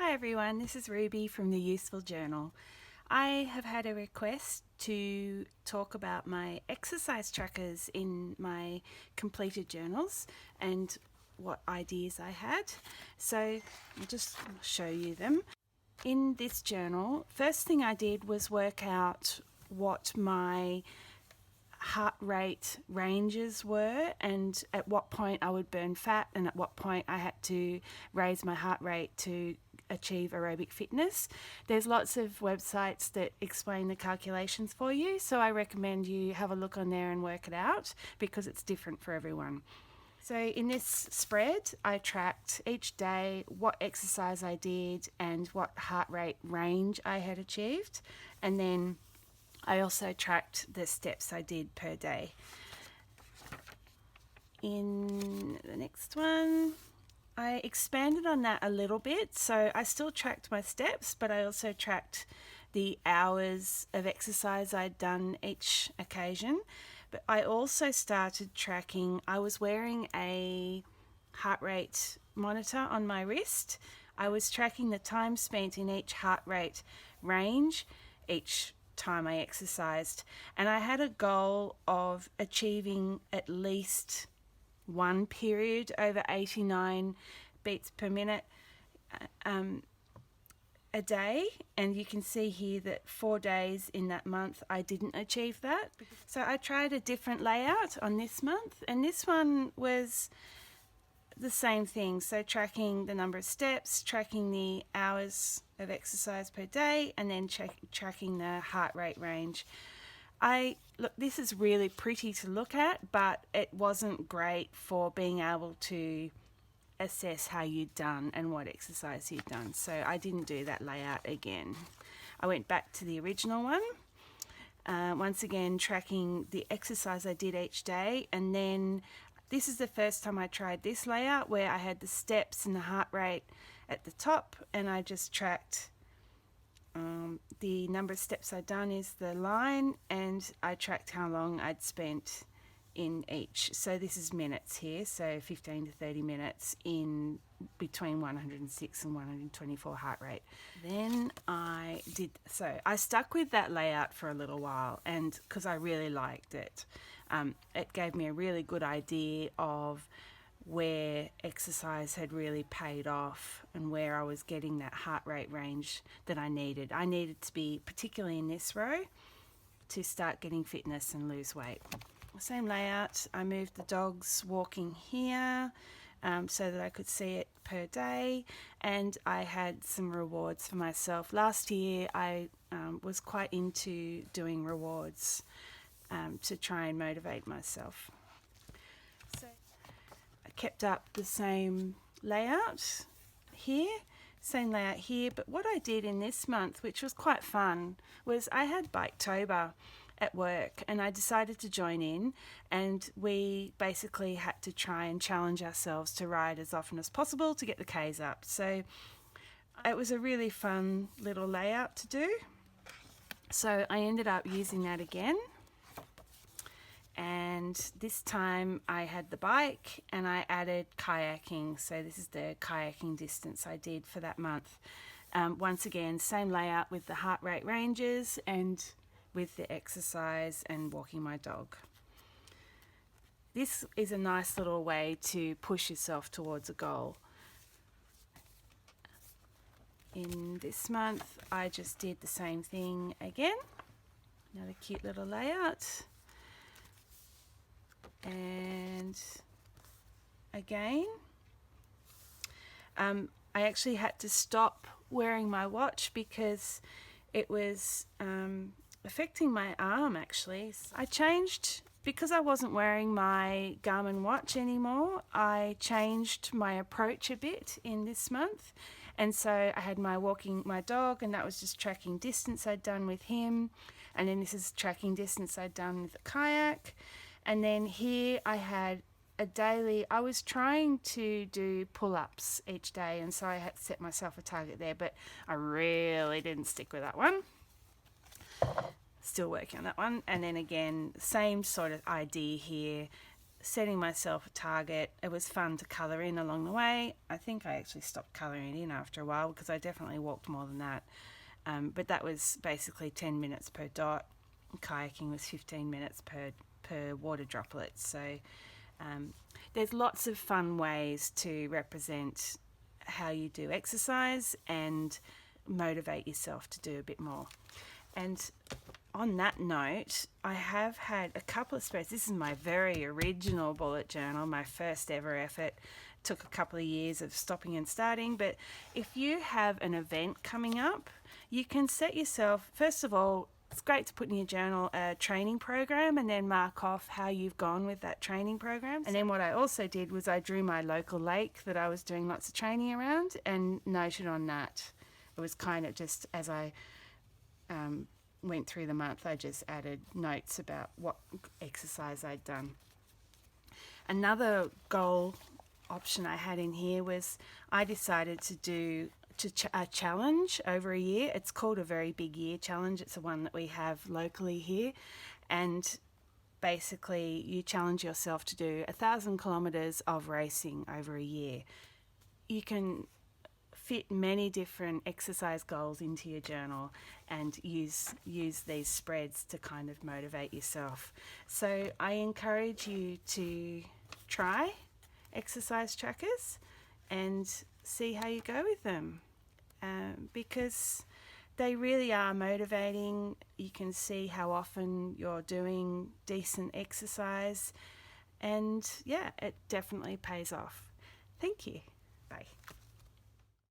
Hi everyone, this is Ruby from the Useful Journal. I have had a request to talk about my exercise trackers in my completed journals and what ideas I had. So I'll just show you them. In this journal, first thing I did was work out what my heart rate ranges were and at what point I would burn fat and at what point I had to raise my heart rate to achieve aerobic fitness. There's lots of websites that explain the calculations for you, so I recommend you have a look on there and work it out because it's different for everyone. So in this spread, I tracked each day what exercise I did and what heart rate range I had achieved, and then I also tracked the steps I did per day. In the next one, I expanded on that a little bit, so I still tracked my steps, but I also tracked the hours of exercise I'd done each occasion. But I also started tracking, I was wearing a heart rate monitor on my wrist. I was tracking the time spent in each heart rate range each time I exercised, and I had a goal of achieving at least one period over 89 beats per minute a day, and you can see here that 4 days in that month I didn't achieve that. So I tried a different layout on this month, and this one was the same thing, so tracking the number of steps, tracking the hours of exercise per day, and then tracking the heart rate range. Look, this is really pretty to look at, but it wasn't great for being able to assess how you'd done and what exercise you'd done, so I didn't do that layout again. I went back to the original one, once again tracking the exercise I did each day, and then this is the first time I tried this layout where I had the steps and the heart rate at the top, and I just tracked the number of steps I'd done is the line, and I tracked how long I'd spent in each. So this is minutes here, so 15 to 30 minutes in between 106 and 124 heart rate. Then I stuck with that layout for a little while, and because I really liked it. It gave me a really good idea of where exercise had really paid off and where I was getting that heart rate range that I needed. I needed to be, particularly in this row, to start getting fitness and lose weight. Same layout. I moved the dogs walking here so that I could see it per day, and I had some rewards for myself. Last year I was quite into doing rewards to try and motivate myself. So I kept up the same layout here, but what I did in this month, which was quite fun, was I had Biketober at work and I decided to join in, and we basically had to try and challenge ourselves to ride as often as possible to get the Ks up. So it was a really fun little layout to do. So I ended up using that again. And this time I had the bike and I added kayaking. So this is the kayaking distance I did for that month. Once again, same layout with the heart rate ranges and with the exercise and walking my dog. This is a nice little way to push yourself towards a goal. In this month, I just did the same thing again. Another cute little layout. And again, I actually had to stop wearing my watch because it was affecting my arm actually. I changed, because I wasn't wearing my Garmin watch anymore, I changed my approach a bit in this month. And so I had my walking my dog, and that was just tracking distance I'd done with him. And then this is tracking distance I'd done with the kayak. And then here I had a daily, I was trying to do pull-ups each day, and so I had set myself a target there, but I really didn't stick with that one. Still working on that one. And then again, same sort of idea here, setting myself a target. It was fun to colour in along the way. I think I actually stopped colouring in after a while because I definitely walked more than that. But that was basically 10 minutes per dot. Kayaking was 15 minutes per water droplet. So there's lots of fun ways to represent how you do exercise and motivate yourself to do a bit more. And on that note, I have had a couple of spreads. This is my very original bullet journal, my first ever effort. Took a couple of years of stopping and starting, but if you have an event coming up, you can set yourself, first of all, it's great to put in your journal a training program and then mark off how you've gone with that training program. And then what I also did was I drew my local lake that I was doing lots of training around and noted on that. It was kind of just as I went through the month, I just added notes about what exercise I'd done. Another goal option I had in here was I decided to do a challenge over a year. It's called a Very Big Year Challenge. It's the one that we have locally here, and basically you challenge yourself to do 1,000 kilometres of racing over a year. You can fit many different exercise goals into your journal and use these spreads to kind of motivate yourself. So I encourage you to try exercise trackers and see how you go with them, because they really are motivating. You can see how often you're doing decent exercise, and yeah, it definitely pays off. Thank you. Bye.